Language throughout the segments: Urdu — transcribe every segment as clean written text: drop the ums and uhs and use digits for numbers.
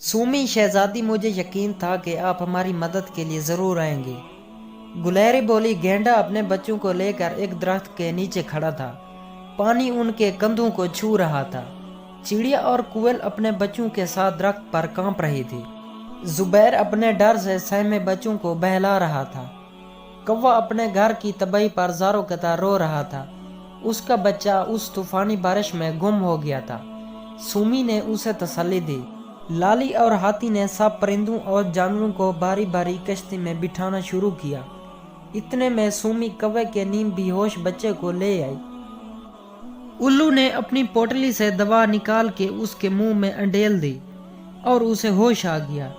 سومی شہزادی، مجھے یقین تھا کہ آپ ہماری مدد کے لیے ضرور آئیں گے۔ گلہری بولی۔ گینڈا اپنے بچوں کو لے کر ایک درخت کے نیچے کھڑا تھا۔ پانی ان کے کندھوں کو چھو رہا تھا۔ چڑیا اور کوئل اپنے بچوں کے ساتھ درخت پر کانپ رہی تھی۔ زبیر اپنے ڈر سے سہمے بچوں کو بہلا رہا تھا۔ کوا اپنے گھر کی تباہی پر زاروں قطار رو رہا تھا۔ اس کا بچہ اس طوفانی بارش میں گم ہو گیا تھا۔ سومی نے اسے تسلی دی۔ لالی اور ہاتھی نے سب پرندوں اور جانوروں کو باری باری کشتی میں بٹھانا شروع کیا۔ اتنے میں سومی کوے کے نیم بے ہوش بچے کو لے آئی۔ الو نے اپنی پوٹلی سے دوا نکال کے اس کے منہ میں انڈیل دی اور اسے ہوش آ گیا۔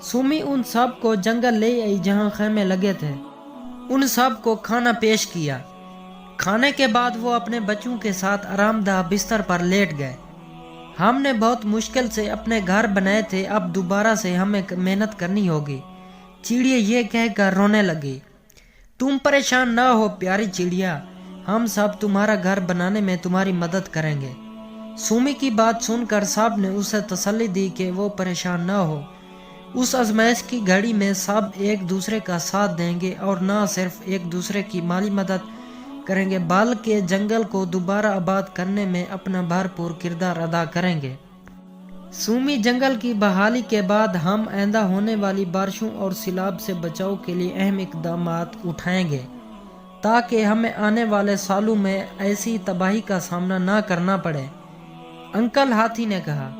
سومی ان سب کو جنگل لے آئی جہاں خیمے لگے تھے۔ ان سب کو کھانا پیش کیا۔ کھانے کے بعد وہ اپنے بچوں کے ساتھ آرام دہ بستر پر لیٹ گئے۔ ہم نے بہت مشکل سے اپنے گھر بنائے تھے، اب دوبارہ سے ہمیں محنت کرنی ہوگی، چڑیا یہ کہہ کر رونے لگی۔ تم پریشان نہ ہو پیاری چڑیا، ہم سب تمہارا گھر بنانے میں تمہاری مدد کریں گے۔ سومی کی بات سن کر سب نے اسے تسلی دی کہ وہ پریشان نہ ہو۔ اس آزمائش کی گھڑی میں سب ایک دوسرے کا ساتھ دیں گے اور نہ صرف ایک دوسرے کی مالی مدد کریں گے بلکہ جنگل کو دوبارہ آباد کرنے میں اپنا بھرپور کردار ادا کریں گے۔ سومی جنگل کی بحالی کے بعد ہم آئندہ ہونے والی بارشوں اور سیلاب سے بچاؤ کے لیے اہم اقدامات اٹھائیں گے تاکہ ہمیں آنے والے سالوں میں ایسی تباہی کا سامنا نہ کرنا پڑے۔ انکل ہاتھی نے کہا۔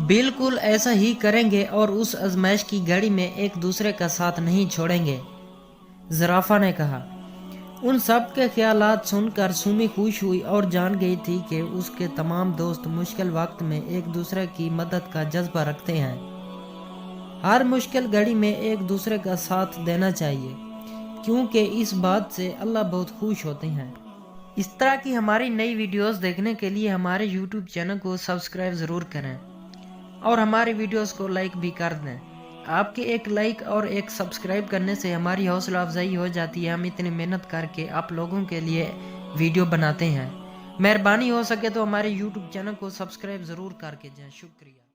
بالکل ایسا ہی کریں گے اور اس آزمائش کی گھڑی میں ایک دوسرے کا ساتھ نہیں چھوڑیں گے، زرافہ نے کہا۔ ان سب کے خیالات سن کر سومی خوش ہوئی اور جان گئی تھی کہ اس کے تمام دوست مشکل وقت میں ایک دوسرے کی مدد کا جذبہ رکھتے ہیں۔ ہر مشکل گھڑی میں ایک دوسرے کا ساتھ دینا چاہیے کیونکہ اس بات سے اللہ بہت خوش ہوتے ہیں۔ اس طرح کی ہماری نئی ویڈیوز دیکھنے کے لیے ہمارے یوٹیوب چینل کو سبسکرائب ضرور کریں اور ہماری ویڈیوز کو لائک بھی کر دیں۔ آپ کے ایک لائک اور ایک سبسکرائب کرنے سے ہماری حوصلہ افزائی ہو جاتی ہے۔ ہم اتنی محنت کر کے آپ لوگوں کے لیے ویڈیو بناتے ہیں۔ مہربانی ہو سکے تو ہمارے یوٹیوب چینل کو سبسکرائب ضرور کر کے جائیں۔ شکریہ۔